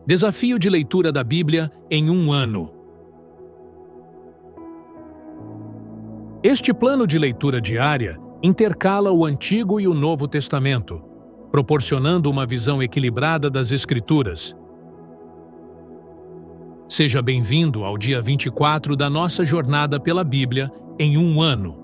Desafio de leitura da Bíblia em um ano. Este plano de leitura diária intercala o Antigo e o Novo Testamento, proporcionando uma visão equilibrada das Escrituras. Seja bem-vindo ao dia 24 da nossa jornada pela Bíblia em um ano.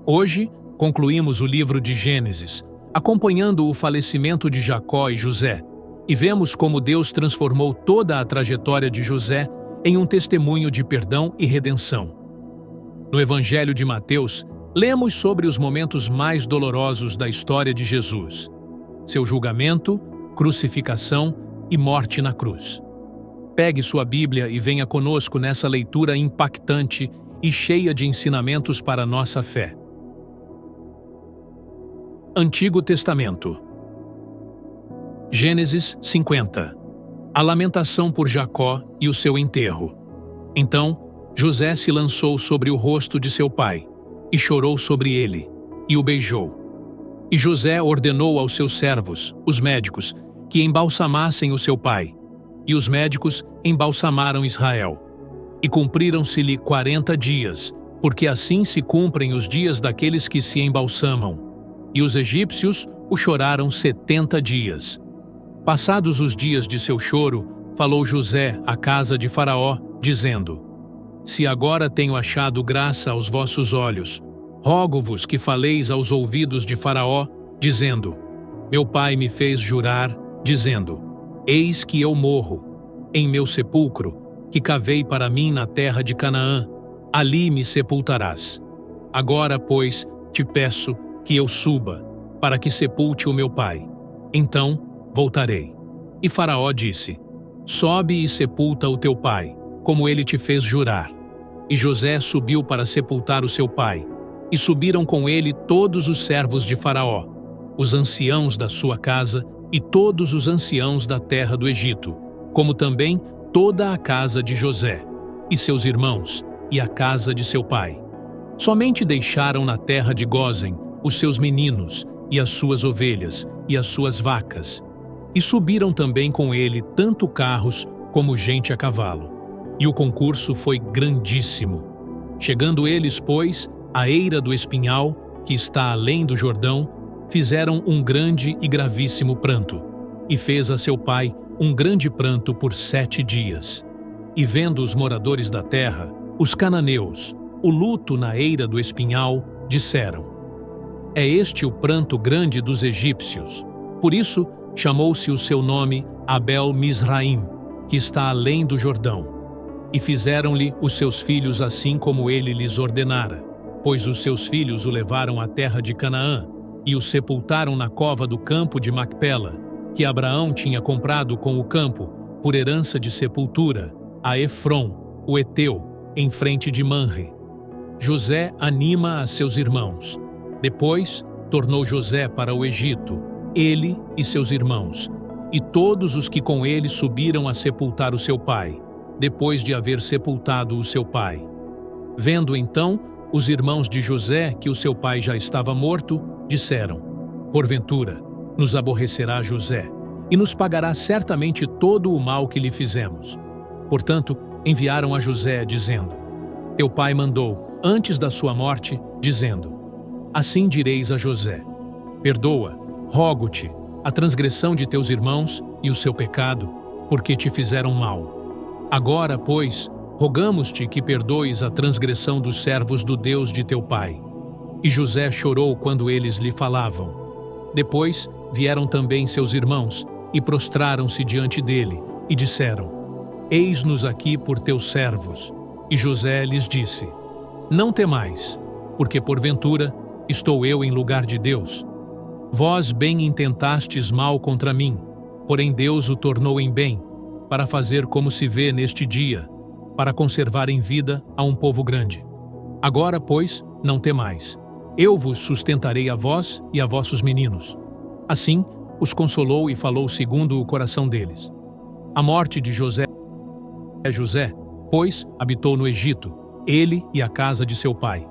Hoje, concluímos o livro de Gênesis, acompanhando o falecimento de Jacó e José, e vemos como Deus transformou toda a trajetória de José em um testemunho de perdão e redenção. No Evangelho de Mateus, lemos sobre os momentos mais dolorosos da história de Jesus: seu julgamento, crucificação e morte na cruz. Pegue sua Bíblia e venha conosco nessa leitura impactante e cheia de ensinamentos para a nossa fé. Antigo Testamento. Gênesis 50. A lamentação por Jacó e o seu enterro. Então, José se lançou sobre o rosto de seu pai, e chorou sobre ele, e o beijou. E José ordenou aos seus servos, os médicos, que embalsamassem o seu pai. E os médicos embalsamaram Israel. E cumpriram-se-lhe 40 dias, porque assim se cumprem os dias daqueles que se embalsamam. E os egípcios o choraram 70 dias. Passados os dias de seu choro, falou José à casa de Faraó, dizendo: Se agora tenho achado graça aos vossos olhos, rogo-vos que faleis aos ouvidos de Faraó, dizendo: Meu pai me fez jurar, dizendo: Eis que eu morro, em meu sepulcro, que cavei para mim na terra de Canaã, ali me sepultarás. Agora, pois, te peço que eu suba, para que sepulte o meu pai. Então voltarei. E Faraó disse: Sobe e sepulta o teu pai, como ele te fez jurar. E José subiu para sepultar o seu pai, e subiram com ele todos os servos de Faraó, os anciãos da sua casa e todos os anciãos da terra do Egito, como também toda a casa de José, e seus irmãos, e a casa de seu pai. Somente deixaram na terra de Gósen os seus meninos, e as suas ovelhas, e as suas vacas. E subiram também com ele tanto carros como gente a cavalo. E o concurso foi grandíssimo. Chegando eles, pois, à eira do espinhal, que está além do Jordão, fizeram um grande e gravíssimo pranto. E fez a seu pai um grande pranto por 7 dias. E vendo os moradores da terra, os cananeus, o luto na eira do espinhal, disseram: É este o pranto grande dos egípcios. Por isso, chamou-se o seu nome Abel-Misraim, que está além do Jordão. E fizeram-lhe os seus filhos assim como ele lhes ordenara, pois os seus filhos o levaram à terra de Canaã, e o sepultaram na cova do campo de Macpela, que Abraão tinha comprado com o campo, por herança de sepultura, a Efrom, o Eteu, em frente de Manre. José anima a seus irmãos. Depois, tornou José para o Egito, ele e seus irmãos, e todos os que com ele subiram a sepultar o seu pai, depois de haver sepultado o seu pai. Vendo então os irmãos de José que o seu pai já estava morto, disseram: Porventura, nos aborrecerá José, e nos pagará certamente todo o mal que lhe fizemos. Portanto, enviaram a José, dizendo: Teu pai mandou, antes da sua morte, dizendo: Assim direis a José: Perdoa, rogo-te, a transgressão de teus irmãos e o seu pecado, porque te fizeram mal. Agora, pois, rogamos-te que perdoes a transgressão dos servos do Deus de teu pai. E José chorou quando eles lhe falavam. Depois vieram também seus irmãos e prostraram-se diante dele e disseram: Eis-nos aqui por teus servos. E José lhes disse: Não temais, porque porventura estou eu em lugar de Deus. Vós bem intentastes mal contra mim, porém Deus o tornou em bem, para fazer como se vê neste dia, para conservar em vida a um povo grande. Agora, pois, não temais. Eu vos sustentarei a vós e a vossos meninos. Assim, os consolou e falou segundo o coração deles. A morte de José, pois, habitou no Egito, ele e a casa de seu pai.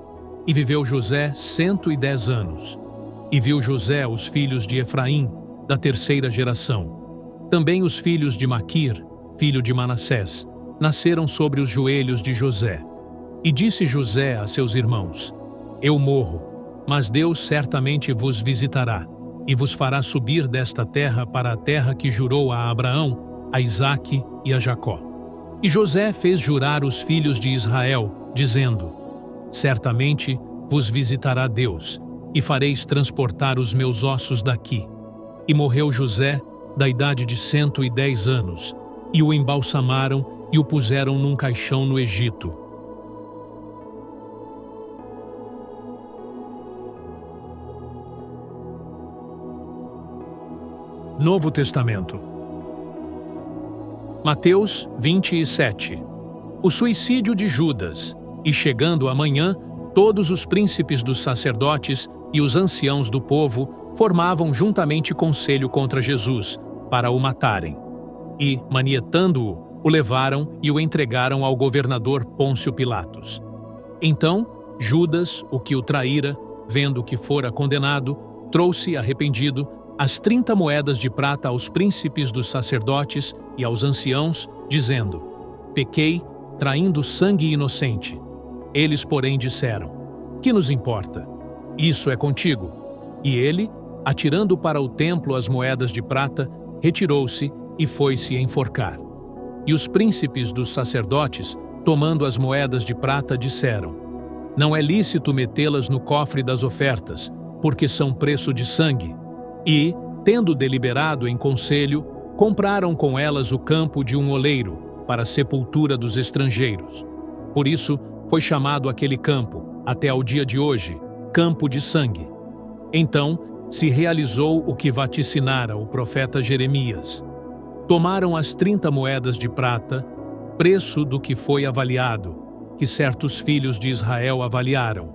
E viveu José 110 anos. E viu José os filhos de Efraim, da terceira geração. Também os filhos de Maquir, filho de Manassés, nasceram sobre os joelhos de José. E disse José a seus irmãos: Eu morro, mas Deus certamente vos visitará, e vos fará subir desta terra para a terra que jurou a Abraão, a Isaque e a Jacó. E José fez jurar os filhos de Israel, dizendo: Certamente vos visitará Deus, e fareis transportar os meus ossos daqui. E morreu José, da idade de 110 anos, e o embalsamaram e o puseram num caixão no Egito. Novo Testamento. Mateus 27. O suicídio de Judas. E chegando a manhã, todos os príncipes dos sacerdotes e os anciãos do povo formavam juntamente conselho contra Jesus, para o matarem. E, manietando-o, o levaram e o entregaram ao governador Pôncio Pilatos. Então, Judas, o que o traíra, vendo que fora condenado, trouxe, arrependido, as 30 moedas de prata aos príncipes dos sacerdotes e aos anciãos, dizendo: Pequei, traindo sangue inocente. Eles, porém, disseram: Que nos importa? Isso é contigo. E ele, atirando para o templo as moedas de prata, retirou-se e foi-se enforcar. E os príncipes dos sacerdotes, tomando as moedas de prata, disseram: Não é lícito metê-las no cofre das ofertas, porque são preço de sangue. E, tendo deliberado em conselho, compraram com elas o campo de um oleiro, para a sepultura dos estrangeiros. Por isso, foi chamado aquele campo, até ao dia de hoje, Campo de Sangue. Então, se realizou o que vaticinara o profeta Jeremias. Tomaram as 30 moedas de prata, preço do que foi avaliado, que certos filhos de Israel avaliaram,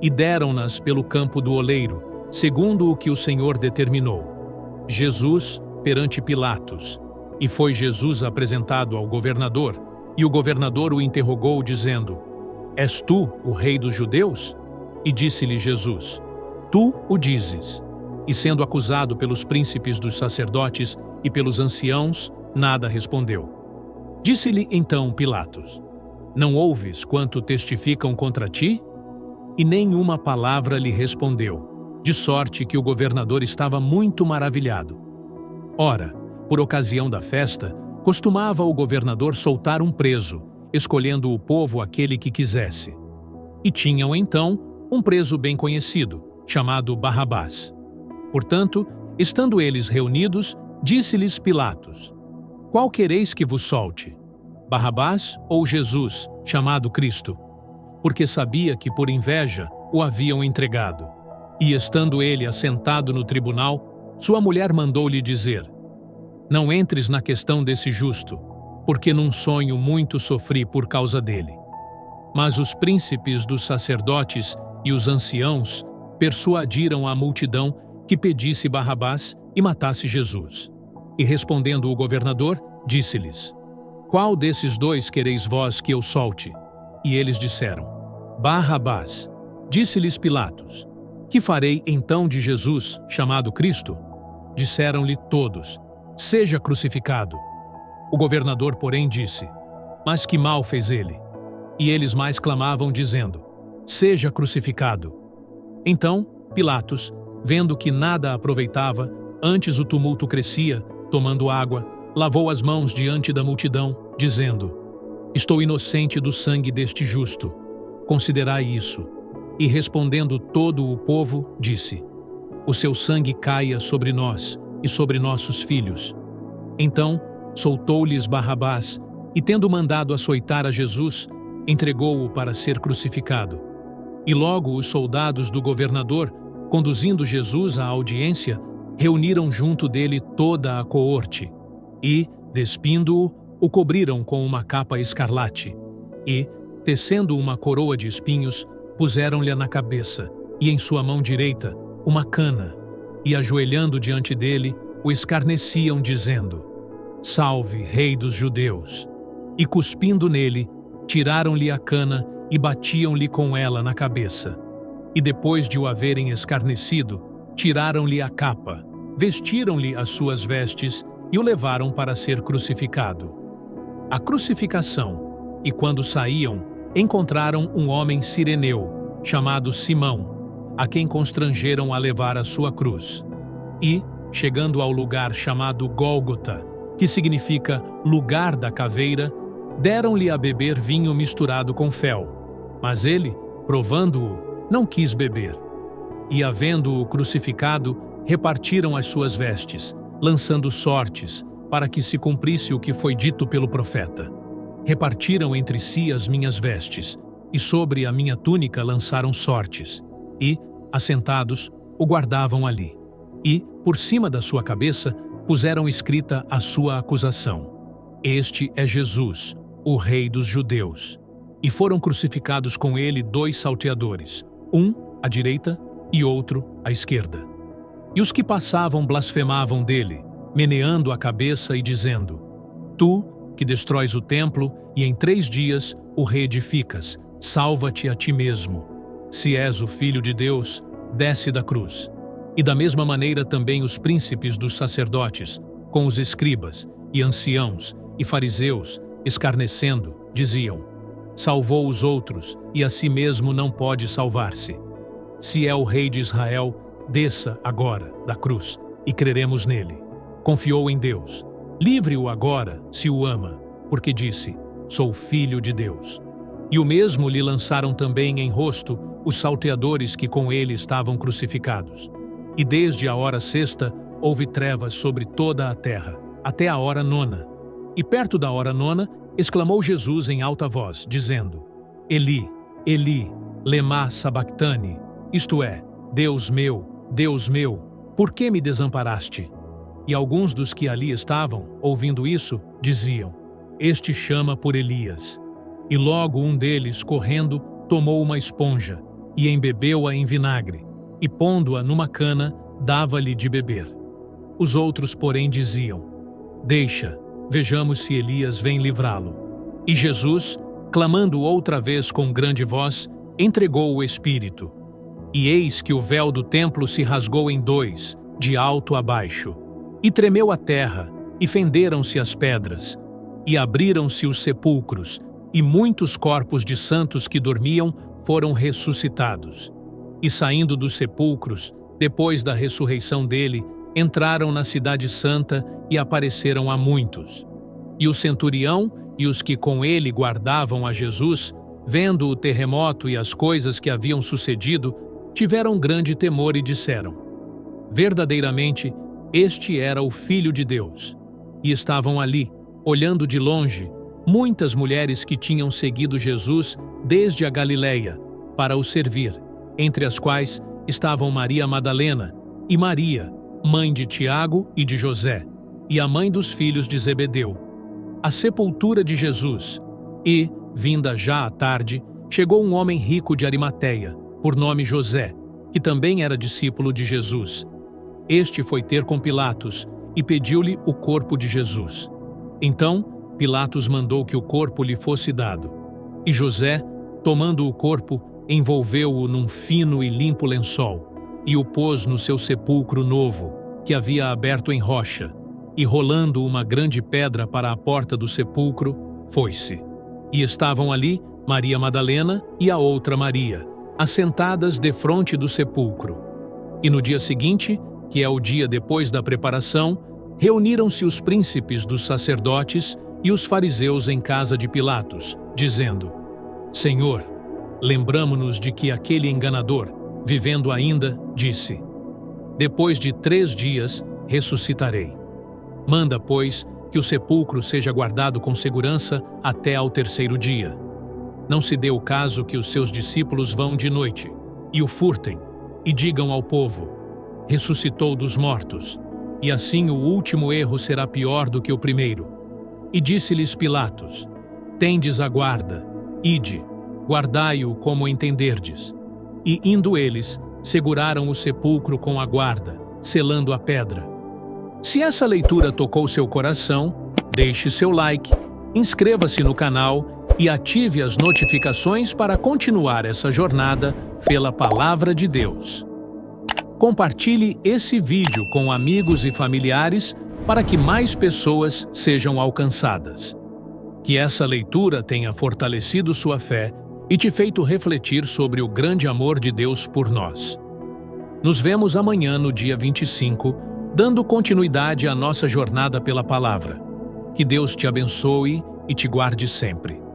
e deram-nas pelo campo do oleiro, segundo o que o Senhor determinou. Jesus perante Pilatos. E foi Jesus apresentado ao governador, e o governador o interrogou, dizendo: És tu o rei dos judeus? E disse-lhe Jesus: Tu o dizes. E sendo acusado pelos príncipes dos sacerdotes e pelos anciãos, nada respondeu. Disse-lhe então Pilatos: Não ouves quanto testificam contra ti? E nenhuma palavra lhe respondeu, de sorte que o governador estava muito maravilhado. Ora, por ocasião da festa, costumava o governador soltar um preso, escolhendo o povo aquele que quisesse. E tinham então um preso bem conhecido, chamado Barrabás. Portanto, estando eles reunidos, disse-lhes Pilatos: Qual quereis que vos solte? Barrabás ou Jesus, chamado Cristo? Porque sabia que por inveja o haviam entregado. E estando ele assentado no tribunal, sua mulher mandou-lhe dizer: Não entres na questão desse justo, porque num sonho muito sofri por causa dele. Mas os príncipes dos sacerdotes e os anciãos persuadiram a multidão que pedisse Barrabás e matasse Jesus. E respondendo o governador, disse-lhes: Qual desses dois quereis vós que eu solte? E eles disseram: Barrabás. Disse-lhes Pilatos: Que farei então de Jesus, chamado Cristo? Disseram-lhe todos: Seja crucificado. O governador, porém, disse: Mas que mal fez ele? E eles mais clamavam, dizendo: Seja crucificado. Então, Pilatos, vendo que nada aproveitava, antes o tumulto crescia, tomando água, lavou as mãos diante da multidão, dizendo: Estou inocente do sangue deste justo. Considerai isso. E respondendo todo o povo, disse: O seu sangue caia sobre nós e sobre nossos filhos. Então, soltou-lhes Barrabás, e tendo mandado açoitar a Jesus, entregou-o para ser crucificado. E logo os soldados do governador, conduzindo Jesus à audiência, reuniram junto dele toda a coorte, e, despindo-o, o cobriram com uma capa escarlate, e, tecendo uma coroa de espinhos, puseram-lhe na cabeça, e em sua mão direita, uma cana, e ajoelhando diante dele, o escarneciam, dizendo: Salve, Rei dos Judeus! E cuspindo nele, tiraram-lhe a cana e batiam-lhe com ela na cabeça. E depois de o haverem escarnecido, tiraram-lhe a capa, vestiram-lhe as suas vestes e o levaram para ser crucificado. A crucificação, e quando saíam, encontraram um homem cireneu, chamado Simão, a quem constrangeram a levar a sua cruz. E, chegando ao lugar chamado Gólgota, que significa lugar da caveira, deram-lhe a beber vinho misturado com fel. Mas ele, provando-o, não quis beber. E, havendo-o crucificado, repartiram as suas vestes, lançando sortes, para que se cumprisse o que foi dito pelo profeta. Repartiram entre si as minhas vestes, e sobre a minha túnica lançaram sortes, e, assentados, o guardavam ali. E, por cima da sua cabeça, puseram escrita a sua acusação: Este é Jesus, o Rei dos Judeus. E foram crucificados com ele 2 salteadores, um à direita e outro à esquerda. E os que passavam blasfemavam dele, meneando a cabeça e dizendo: Tu, que destróis o templo e em 3 dias o reedificas, salva-te a ti mesmo. Se és o Filho de Deus, desce da cruz. E da mesma maneira também os príncipes dos sacerdotes, com os escribas, e anciãos, e fariseus, escarnecendo, diziam: Salvou os outros, e a si mesmo não pode salvar-se. Se é o Rei de Israel, desça agora da cruz, e creremos nele. Confiou em Deus. Livre-o agora, se o ama, porque disse: Sou filho de Deus. E o mesmo lhe lançaram também em rosto os salteadores que com ele estavam crucificados. E desde a hora 6ª houve trevas sobre toda a terra, até a hora 9ª. E perto da hora 9ª, exclamou Jesus em alta voz, dizendo: Eli, Eli, lema sabactani, isto é, Deus meu, por que me desamparaste? E alguns dos que ali estavam, ouvindo isso, diziam: Este chama por Elias. E logo um deles, correndo, tomou uma esponja, e embebeu-a em vinagre, e pondo-a numa cana, dava-lhe de beber. Os outros, porém, diziam: Deixa, vejamos se Elias vem livrá-lo. E Jesus, clamando outra vez com grande voz, entregou o Espírito. E eis que o véu do templo se rasgou em 2, de alto a baixo. E tremeu a terra, e fenderam-se as pedras, e abriram-se os sepulcros, e muitos corpos de santos que dormiam foram ressuscitados. E saindo dos sepulcros, depois da ressurreição dele, entraram na cidade santa e apareceram a muitos. E o centurião e os que com ele guardavam a Jesus, vendo o terremoto e as coisas que haviam sucedido, tiveram grande temor e disseram: Verdadeiramente, este era o Filho de Deus. E estavam ali, olhando de longe, muitas mulheres que tinham seguido Jesus desde a Galileia, para o servir, entre as quais estavam Maria Madalena e Maria, mãe de Tiago e de José, e a mãe dos filhos de Zebedeu. A sepultura de Jesus. E, vinda já à tarde, chegou um homem rico de Arimateia, por nome José, que também era discípulo de Jesus. Este foi ter com Pilatos e pediu-lhe o corpo de Jesus. Então, Pilatos mandou que o corpo lhe fosse dado. E José, tomando o corpo, envolveu-o num fino e limpo lençol, e o pôs no seu sepulcro novo, que havia aberto em rocha, e rolando uma grande pedra para a porta do sepulcro, foi-se. E estavam ali Maria Madalena e a outra Maria, assentadas defronte do sepulcro. E no dia seguinte, que é o dia depois da preparação, reuniram-se os príncipes dos sacerdotes e os fariseus em casa de Pilatos, dizendo: Senhor, lembramo-nos de que aquele enganador, vivendo ainda, disse: Depois de 3 dias ressuscitarei. Manda, pois, que o sepulcro seja guardado com segurança até ao 3º dia. Não se dê o caso que os seus discípulos vão de noite e o furtem, e digam ao povo: ressuscitou dos mortos, e assim o último erro será pior do que o primeiro. E disse-lhes Pilatos: Tendes a guarda, ide, guardai-o como entenderdes. E indo eles, seguraram o sepulcro com a guarda, selando a pedra. Se essa leitura tocou seu coração, deixe seu like, inscreva-se no canal e ative as notificações para continuar essa jornada pela Palavra de Deus. Compartilhe esse vídeo com amigos e familiares para que mais pessoas sejam alcançadas. Que essa leitura tenha fortalecido sua fé e te feito refletir sobre o grande amor de Deus por nós. Nos vemos amanhã no dia 25, dando continuidade à nossa jornada pela palavra. Que Deus te abençoe e te guarde sempre.